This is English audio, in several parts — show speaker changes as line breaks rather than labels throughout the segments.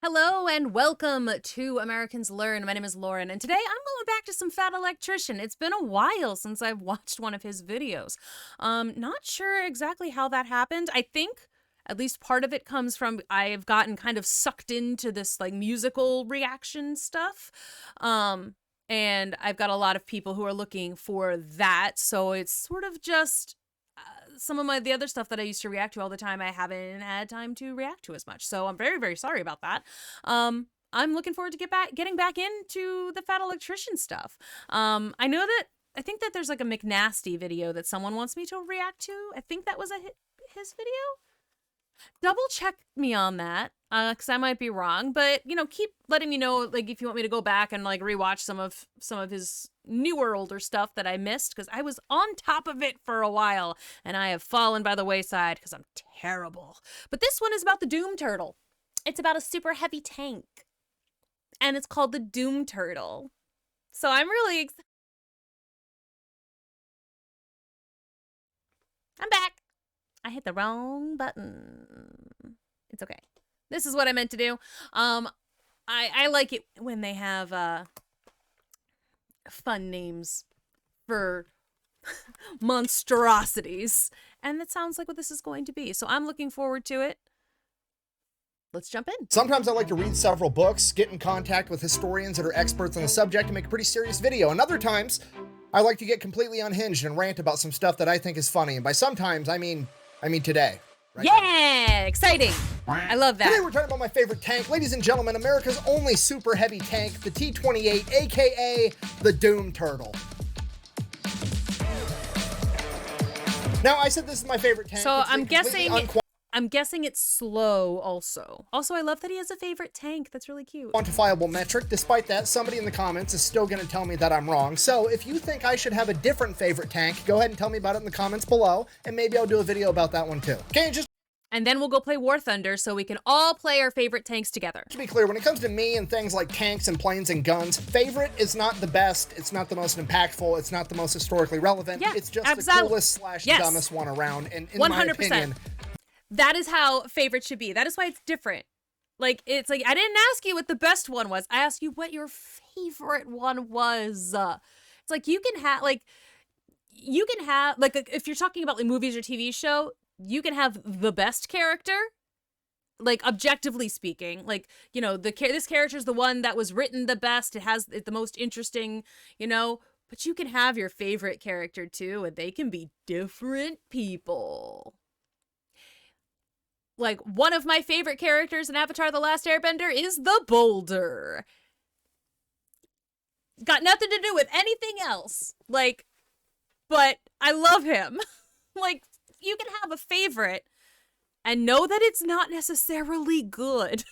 Hello and welcome to Americans Learn. My name is Lauren, and today I'm going back to some Fat Electrician. It's been a while since I've watched one of his videos. Not sure exactly how that happened. I think at least part of it comes from I've gotten kind of sucked into this like musical reaction stuff. And I've got a lot of people who are looking for that, so it's sort of just some of the other stuff that I used to react to all the time, I haven't had time to react to as much. So I'm very, very sorry about that. I'm looking forward to getting back into the Fat Electrician stuff. I think that there's like a McNasty video that someone wants me to react to. I think that was his video. Double check me on that, because I might be wrong, but keep letting me know, like, if you want me to go back and like rewatch some of his newer older stuff that I missed, because I was on top of it for a while and I have fallen by the wayside because I'm terrible. But this one is about the Doom Turtle. It's about a super heavy tank, and it's called the Doom Turtle. So I'm really excited. I'm back. I hit the wrong button. It's okay. This is what I meant to do. I like it when they have fun names for monstrosities. And that sounds like what this is going to be. So I'm looking forward to it. Let's jump in.
Sometimes I like to read several books, get in contact with historians that are experts on the subject, and make a pretty serious video. And other times, I like to get completely unhinged and rant about some stuff that I think is funny. And by sometimes, I mean today. Right
yeah, now. Exciting. I love that.
Today we're talking about my favorite tank. Ladies and gentlemen, America's only super heavy tank, the T-28, aka the Doom Turtle. Now, I said this is my favorite tank.
So I'm guessing it's slow also. Also, I love that he has a favorite tank. That's really cute.
Quantifiable metric. Despite that, somebody in the comments is still going to tell me that I'm wrong. So if you think I should have a different favorite tank, go ahead and tell me about it in the comments below, and maybe I'll do a video about that one too. Okay,
and then we'll go play War Thunder so we can all play our favorite tanks together.
To be clear, when it comes to me and things like tanks and planes and guns, favorite is not the best, it's not the most impactful, it's not the most historically relevant, it's just the coolest / dumbest one around, and in 100%. My opinion,
that is how favorite should be. That is why it's different. Like, it's like, I didn't ask you what the best one was. I asked you what your favorite one was. It's like, you can have, like, if you're talking about like movies or TV show, you can have the best character, like, objectively speaking. Like, this character's the one that was written the best. It has the most interesting, but you can have your favorite character too, and they can be different people. Like, one of my favorite characters in Avatar: The Last Airbender is the Boulder. Got nothing to do with anything else. Like, but I love him. Like, you can have a favorite and know that it's not necessarily good.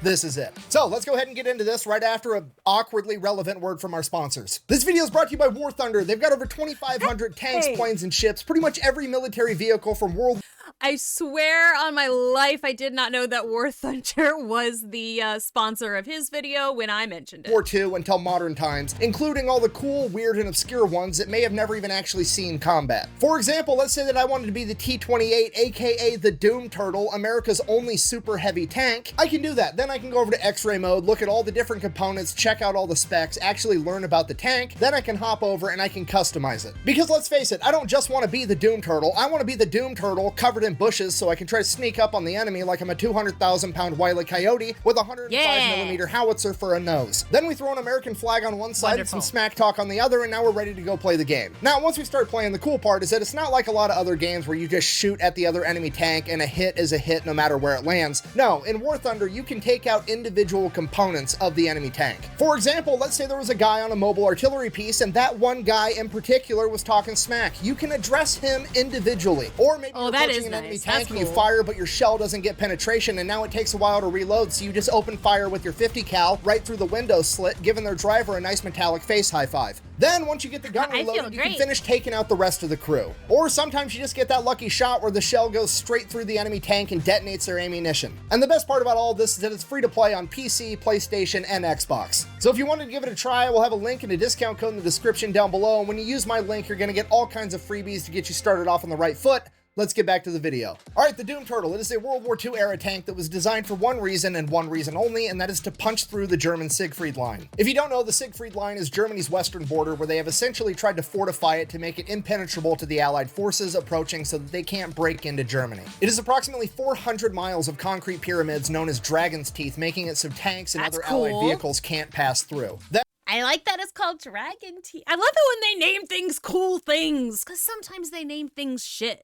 This is it. So let's go ahead and get into this right after an awkwardly relevant word from our sponsors. This video is brought to you by War Thunder. They've got over 2,500 tanks, planes, and ships. Pretty much every military vehicle from World
I swear on my life I did not know that War Thunder was the sponsor of his video when I mentioned it.
War II until modern times, including all the cool, weird, and obscure ones that may have never even actually seen combat. For example, let's say that I wanted to be the T-28, aka the Doom Turtle, America's only super heavy tank. I can do that. Then I can go over to X-ray mode, look at all the different components, check out all the specs, actually learn about the tank. Then I can hop over and I can customize it. Because let's face it, I don't just want to be the Doom Turtle. I want to be the Doom Turtle covered in bushes so I can try to sneak up on the enemy like I'm a 200,000-pound Wile E. Coyote with a 105mm howitzer for a nose. Then we throw an American flag on one side and some smack talk on the other, and now we're ready to go play the game. Now, once we start playing, the cool part is that it's not like a lot of other games where you just shoot at the other enemy tank and a hit is a hit no matter where it lands. No, in War Thunder, you can take out individual components of the enemy tank. For example, let's say there was a guy on a mobile artillery piece and that one guy in particular was talking smack. You can address him individually. Or maybe you're approaching an enemy tank and you fire, but your shell doesn't get penetration, and now it takes a while to reload, so you just open fire with your 50 cal right through the window slit, giving their driver a nice metallic face high five. Then, once you get the gun reloaded, you can finish taking out the rest of the crew. Or sometimes you just get that lucky shot where the shell goes straight through the enemy tank and detonates their ammunition. And the best part about all of this is that it's free to play on PC, PlayStation, and Xbox. So if you wanted to give it a try, we'll have a link and a discount code in the description down below, and when you use my link, you're going to get all kinds of freebies to get you started off on the right foot. let's get back to the video. All right, the Doom Turtle. It is a World War II era tank that was designed for one reason and one reason only, and that is to punch through the German Siegfried Line. If you don't know, the Siegfried Line is Germany's western border where they have essentially tried to fortify it to make it impenetrable to the Allied forces approaching so that they can't break into Germany. It is approximately 400 miles of concrete pyramids known as Dragon's Teeth, making it so tanks and other Allied vehicles can't pass through.
I like that it's called Dragon Teeth. I love it when they name things cool things, because sometimes they name things shit.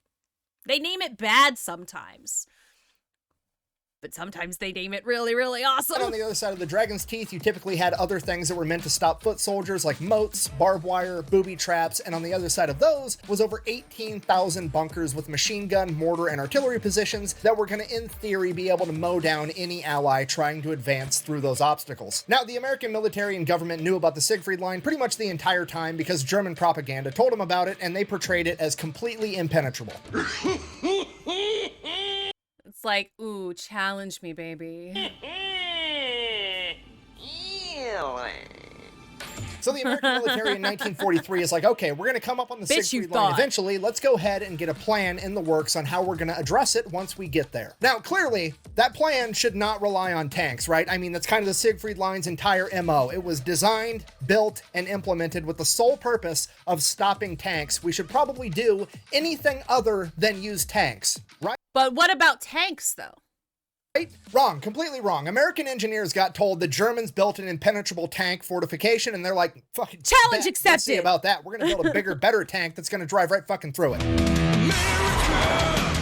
They name it bad sometimes. But sometimes they name it really, really awesome.
And on the other side of the Dragon's Teeth, you typically had other things that were meant to stop foot soldiers like moats, barbed wire, booby traps, and on the other side of those was over 18,000 bunkers with machine gun, mortar, and artillery positions that were going to, in theory, be able to mow down any ally trying to advance through those obstacles. Now, the American military and government knew about the Siegfried Line pretty much the entire time because German propaganda told them about it, and they portrayed it as completely impenetrable.
It's like, ooh, challenge me, baby.
So the American military in 1943 is like, okay, we're going to come up on the Siegfried Line eventually. Let's go ahead and get a plan in the works on how we're going to address it once we get there. Now, clearly, that plan should not rely on tanks, right? I mean, that's kind of the Siegfried Line's entire MO. It was designed, built, and implemented with the sole purpose of stopping tanks. We should probably do anything other than use tanks, right?
But what about tanks, though?
Right? Wrong, completely wrong. American engineers got told the Germans built an impenetrable tank fortification, and they're like, fucking
challenge accepted.
Let's see about that. We're gonna build a bigger, better tank that's gonna drive right fucking through it. America!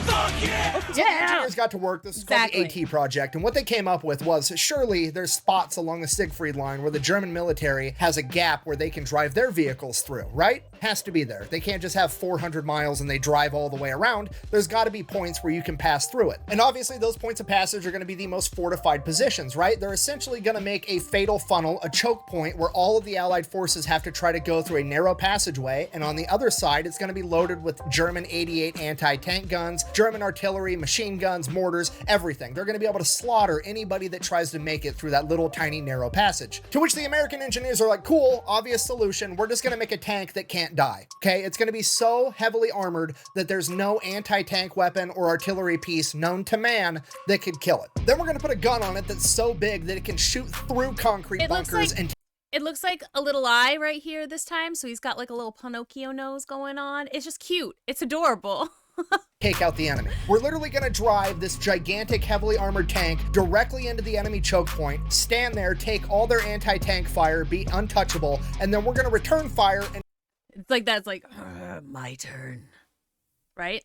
Fuck yeah! So the engineers got to work. This is called the AT project, and what they came up with was, surely there's spots along the Siegfried Line where the German military has a gap where they can drive their vehicles through, right? Has to be there. They can't just have 400 miles and they drive all the way around. There's got to be points where you can pass through it. And obviously those points of passage are going to be the most fortified positions, right? They're essentially going to make a fatal funnel, a choke point where all of the Allied forces have to try to go through a narrow passageway. And on the other side, it's going to be loaded with German 88 anti-tank guns, German artillery, machine guns, mortars, everything. They're going to be able to slaughter anybody that tries to make it through that little tiny narrow passage. To which the American engineers are like, cool, obvious solution. We're just going to make a tank that can't die. Okay, it's going to be so heavily armored that there's no anti-tank weapon or artillery piece known to man that could kill it. Then we're going to put a gun on it that's so big that it can shoot through concrete bunkers and
it looks like a little eye right here this time, so he's got like a little Pinocchio nose going on. It's just cute. It's adorable.
Take out the enemy. We're literally going to drive this gigantic, heavily armored tank directly into the enemy choke point, stand there, take all their anti-tank fire, be untouchable, and then we're going to return fire and
it's like that's like my turn, right?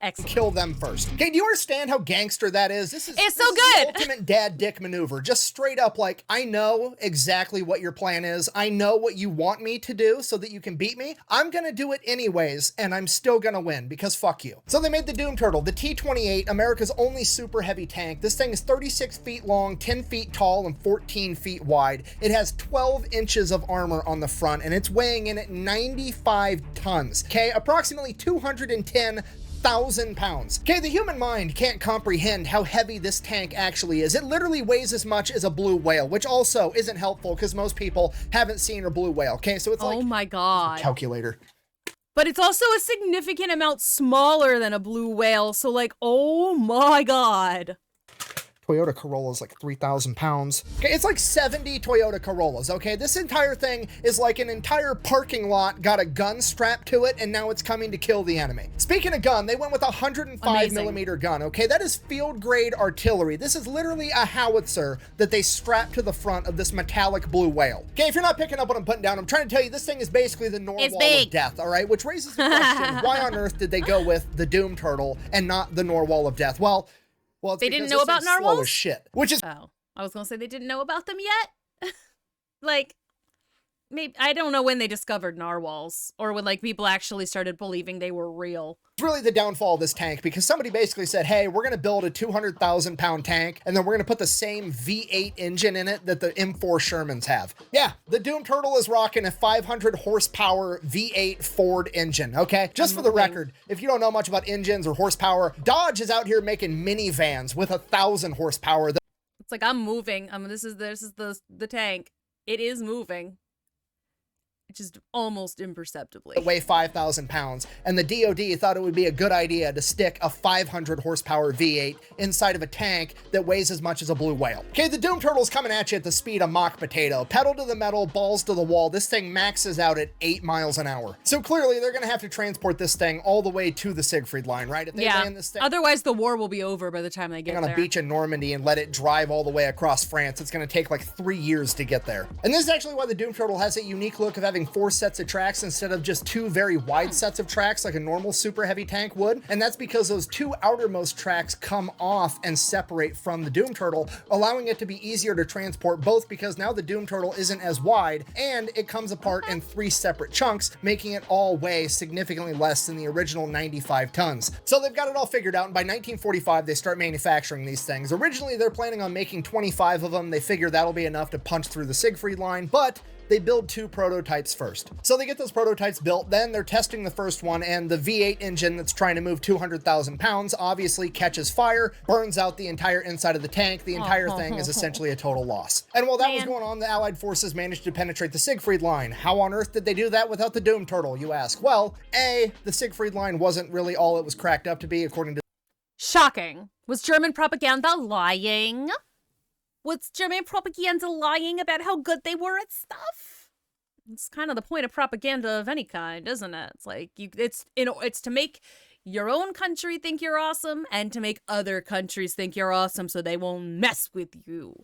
Excellent.
Kill them first. Okay, do you understand how gangster that is? This is
so good.
The ultimate dad dick maneuver. Just straight up like, I know exactly what your plan is. I know what you want me to do so that you can beat me. I'm gonna do it anyways, and I'm still gonna win because fuck you. So they made the Doom Turtle, the T-28, America's only super heavy tank. This thing is 36 feet long, 10 feet tall, and 14 feet wide. It has 12 inches of armor on the front, and it's weighing in at 95 tons. Okay, approximately 210,000 pounds. Okay, the human mind can't comprehend how heavy this tank actually is. It literally weighs as much as a blue whale, which also isn't helpful because most people haven't seen a blue whale. Okay, so it's like,
oh my god,
calculator.
But it's also a significant amount smaller than a blue whale. So like, oh my god.
Toyota Corolla is like 3,000 pounds. Okay, it's like 70 Toyota Corollas, okay? This entire thing is like an entire parking lot got a gun strapped to it, and now it's coming to kill the enemy. Speaking of gun, they went with a 105 millimeter gun, okay? That is field-grade artillery. This is literally a howitzer that they strapped to the front of this metallic blue whale. Okay, if you're not picking up what I'm putting down, I'm trying to tell you this thing is basically the Narwhal of death, all right? Which raises the question, why on earth did they go with the Doom Turtle and not the Narwhal of death? Well, it's
they didn't know about narwhals?
Slow as shit, which is
I was gonna say they didn't know about them yet. Like, maybe I don't know when they discovered narwhals or when like people actually started believing they were real.
It's really the downfall of this tank because somebody basically said, hey, we're going to build a 200,000 pound tank and then we're going to put the same V8 engine in it that the M4 Shermans have. Yeah, the Doom Turtle is rocking a 500 horsepower V8 Ford engine, okay? Just for the record, if you don't know much about engines or horsepower, Dodge is out here making minivans with 1,000 horsepower.
It's like, I'm moving. This is the tank. It is moving. just almost imperceptibly.
It weigh 5,000 pounds, and the DoD thought it would be a good idea to stick a 500 horsepower V8 inside of a tank that weighs as much as a blue whale. Okay, the Doom Turtle's coming at you at the speed of mock potato. Pedal to the metal, balls to the wall. This thing maxes out at 8 miles an hour. So clearly they're gonna have to transport this thing all the way to the Siegfried line, right? If they land this thing,
otherwise the war will be over by the time they get there.
On a beach in Normandy and let it drive all the way across France. It's gonna take like 3 years to get there. And this is actually why the Doom Turtle has a unique look of having 4 sets of tracks instead of just 2 very wide sets of tracks like a normal super heavy tank would. And that's because those 2 outermost tracks come off and separate from the Doom Turtle, allowing it to be easier to transport, both because now the Doom Turtle isn't as wide and it comes apart in 3 separate chunks, making it all weigh significantly less than the original 95 tons. So they've got it all figured out, and by 1945 they start manufacturing these things. Originally they're planning on making 25 of them. They figure that'll be enough to punch through the Siegfried line, but they build 2 prototypes first. So they get those prototypes built, then they're testing the first one, and the V8 engine that's trying to move 200,000 pounds obviously catches fire, burns out the entire inside of the tank. The entire thing is essentially a total loss. And while that was going on, the Allied forces managed to penetrate the Siegfried line. How on earth did they do that without the Doom Turtle, you ask? Well, A, the Siegfried line wasn't really all it was cracked up to be, according to...
Shocking. Was German propaganda lying? Was German propaganda lying about how good they were at stuff? It's kind of the point of propaganda of any kind, isn't it? It's like it's to make your own country think you're awesome and to make other countries think you're awesome so they won't mess with you.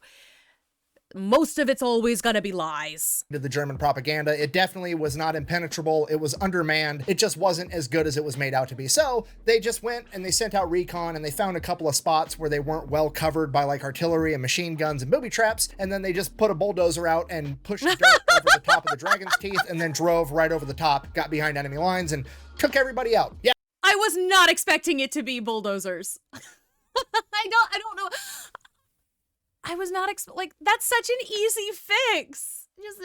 Most of it's always gonna be lies.
The German propaganda, it definitely was not impenetrable. It was undermanned. It just wasn't as good as it was made out to be. So they just went and they sent out recon and they found a couple of spots where they weren't well covered by like artillery and machine guns and booby traps. And then they just put a bulldozer out and pushed the dirt over the top of the dragon's teeth and then drove right over the top, got behind enemy lines and took everybody out. Yeah.
I was not expecting it to be bulldozers. I don't know. I was not like, that's such an easy fix. Just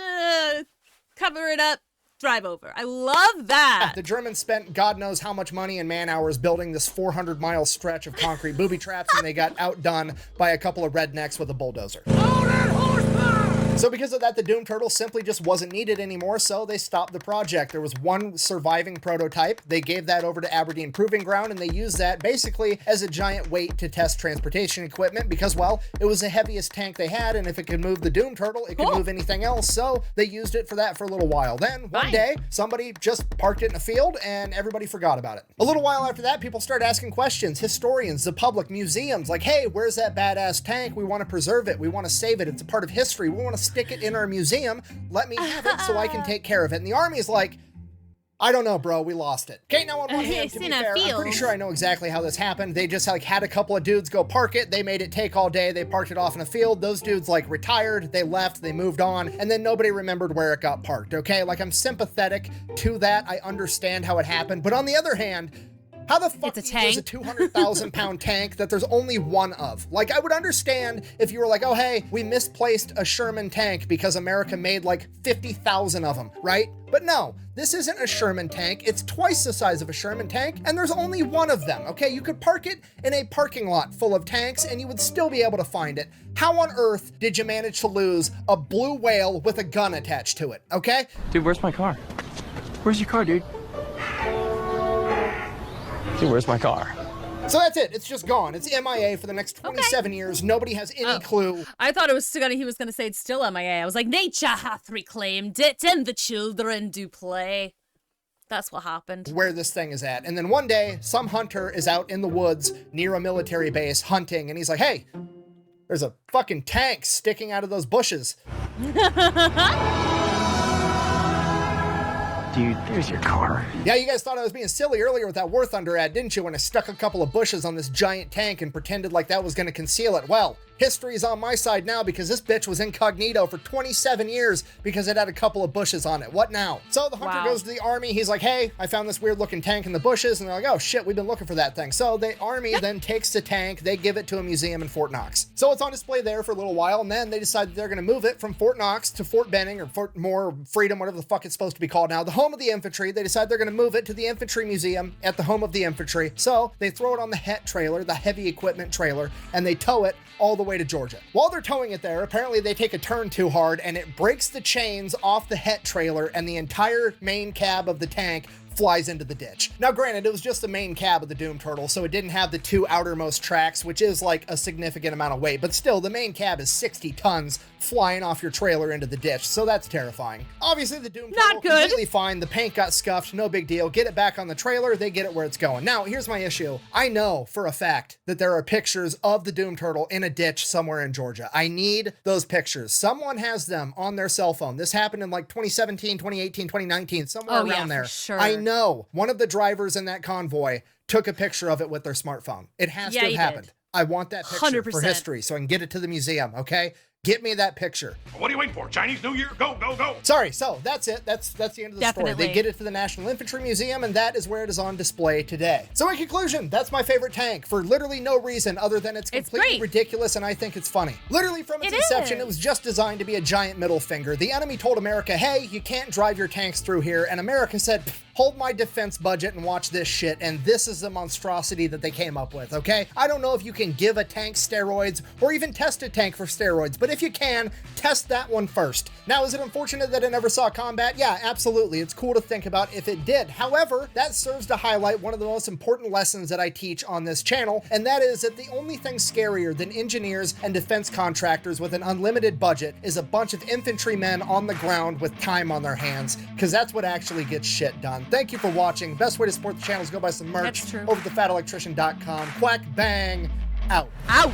cover it up, drive over. I love that.
The Germans spent God knows how much money and man hours building this 400-mile stretch of concrete booby traps, and they got outdone by a couple of rednecks with a bulldozer. So because of that, the Doom Turtle simply just wasn't needed anymore, so they stopped the project. There was one surviving prototype. They gave that over to Aberdeen Proving Ground, and they used that basically as a giant weight to test transportation equipment because, well, it was the heaviest tank they had, and if it could move the Doom Turtle, it could move anything else, so they used it for that for a little while. Then, one day, somebody just parked it in a field, and everybody forgot about it. A little while after that, people started asking questions. Historians, the public, museums, like, hey, where's that badass tank? We want to preserve it. We want to save it. It's a part of history. We want to stick it in our museum. Let me have it so I can take care of it. And the army's like, I don't know, bro. We lost it. Okay, now on one hand, to be fair, I'm pretty sure I know exactly how this happened. They just like had a couple of dudes go park it. They made it take all day. They parked it off in a field. Those dudes like retired. They left. They moved on. And then nobody remembered where it got parked. Okay, like I'm sympathetic to that. I understand how it happened. But on the other hand, how the fuck is a 200,000 pound tank that there's only one of? Like, I would understand if you were like, oh, hey, we misplaced a Sherman tank because America made like 50,000 of them, right? But no, this isn't a Sherman tank. It's twice the size of a Sherman tank, and there's only one of them, okay? You could park it in a parking lot full of tanks, and you would still be able to find it. How on earth did you manage to lose a blue whale with a gun attached to it, okay?
Dude, where's my car? Where's your car, dude? Dude, where's my car?
So that's it. It's just gone. It's MIA for the next 27 years. Nobody has any clue.
I thought he was gonna say it's still MIA. I was like, nature hath reclaimed it, and the children do play. That's what happened.
Where this thing is at. And then one day, some hunter is out in the woods near a military base hunting, and he's like, hey, there's a fucking tank sticking out of those bushes.
Dude, there's your car.
Yeah, you guys thought I was being silly earlier with that War Thunder ad, didn't you? When I stuck a couple of bushes on this giant tank and pretended like that was going to conceal it. Well, history is on my side now because this bitch was incognito for 27 years because it had a couple of bushes on it. What now? So the hunter goes to the army. He's like, hey, I found this weird looking tank in the bushes. And they're like, oh shit, we've been looking for that thing. So the army then takes the tank. They give it to a museum in Fort Knox. So it's on display there for a little while. And then they decide they're going to move it from Fort Knox to Fort Benning or Fort Moore Freedom, whatever the fuck it's supposed to be called now, the home of the infantry. They decide they're going to move it to the infantry museum at the home of the infantry. So they throw it on the HET trailer, the heavy equipment trailer, and they tow it all the way way to Georgia. While they're towing it there, apparently they take a turn too hard and it breaks the chains off the het trailer, and the entire main cab of the tank flies into the ditch. Now granted, it was just the main cab of the Doom Turtle, so it didn't have the two outermost tracks, which is like a significant amount of weight, but still, the main cab is 60 tons flying off your trailer into the ditch, so that's terrifying. Obviously, the Doom Turtle completely fine. The paint got scuffed, no big deal. Get it back on the trailer, they get it where it's going. Now, here's my issue. I know for a fact that there are pictures of the Doom Turtle in a ditch somewhere in Georgia. I need those pictures. Someone has them on their cell phone. This happened in like 2017, 2018, 2019, somewhere around there.
For sure.
I know one of the drivers in that convoy took a picture of it with their smartphone. It has to have happened.
Did.
I want that picture
100%.
for history so I can get it to the museum, okay? Get me that picture.
What are you waiting for? Chinese New Year? Go, go, go.
Sorry, so that's it. That's the end of the story. They get it to the National Infantry Museum, and that is where it is on display today. So in conclusion, that's my favorite tank for literally no reason other than it's completely ridiculous, and I think it's funny. Literally from its inception, it was just designed to be a giant middle finger. The enemy told America, hey, you can't drive your tanks through here, and America said, hold my defense budget and watch this shit, and this is the monstrosity that they came up with, okay? I don't know if you can give a tank steroids or even test a tank for steroids, but if you can, test that one first. Now, is it unfortunate that it never saw combat? Yeah, absolutely. It's cool to think about if it did. However, that serves to highlight one of the most important lessons that I teach on this channel, and that is that the only thing scarier than engineers and defense contractors with an unlimited budget is a bunch of infantrymen on the ground with time on their hands, because that's what actually gets shit done. Thank you for watching. Best way to support the channel is go buy some merch over at thefatelectrician.com. Quack, bang, out.
Out.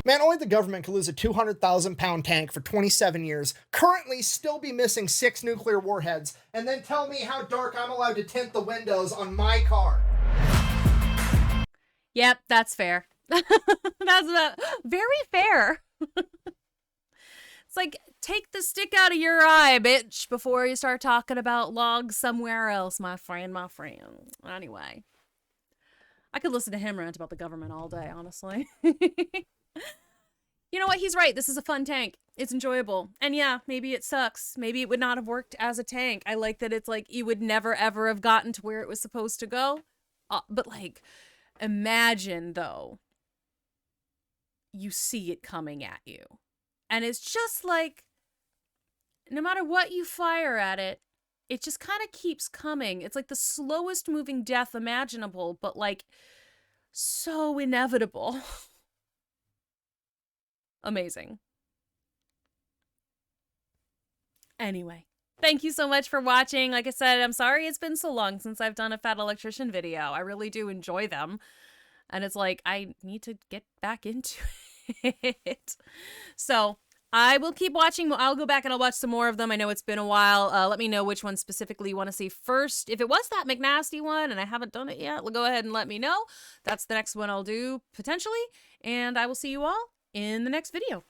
Man, only the government could lose a 200,000-pound tank for 27 years, currently still be missing 6 nuclear warheads, and then tell me how dark I'm allowed to tint the windows on my car.
Yep, that's fair. That's very fair. It's like, take the stick out of your eye, bitch, before you start talking about logs somewhere else, my friend, Anyway. I could listen to him rant about the government all day, honestly. You know what? He's right. This is a fun tank. It's enjoyable. And yeah, maybe it sucks. Maybe it would not have worked as a tank. I like that it's like you would never, ever have gotten to where it was supposed to go. But like, imagine, though, you see it coming at you. And it's just like, no matter what you fire at it, it just kind of keeps coming. It's like the slowest moving death imaginable, but like so inevitable. Amazing. Anyway, thank you so much for watching. Like I said, I'm sorry it's been so long since I've done a Fat Electrician video. I really do enjoy them. And it's like, I need to get back into it. So I will keep watching. I'll go back and I'll watch some more of them. I know it's been a while. Let me know which one specifically you want to see first. If it was that McNasty one and I haven't done it yet, go ahead and let me know. That's the next one I'll do, potentially. And I will see you all in the next video.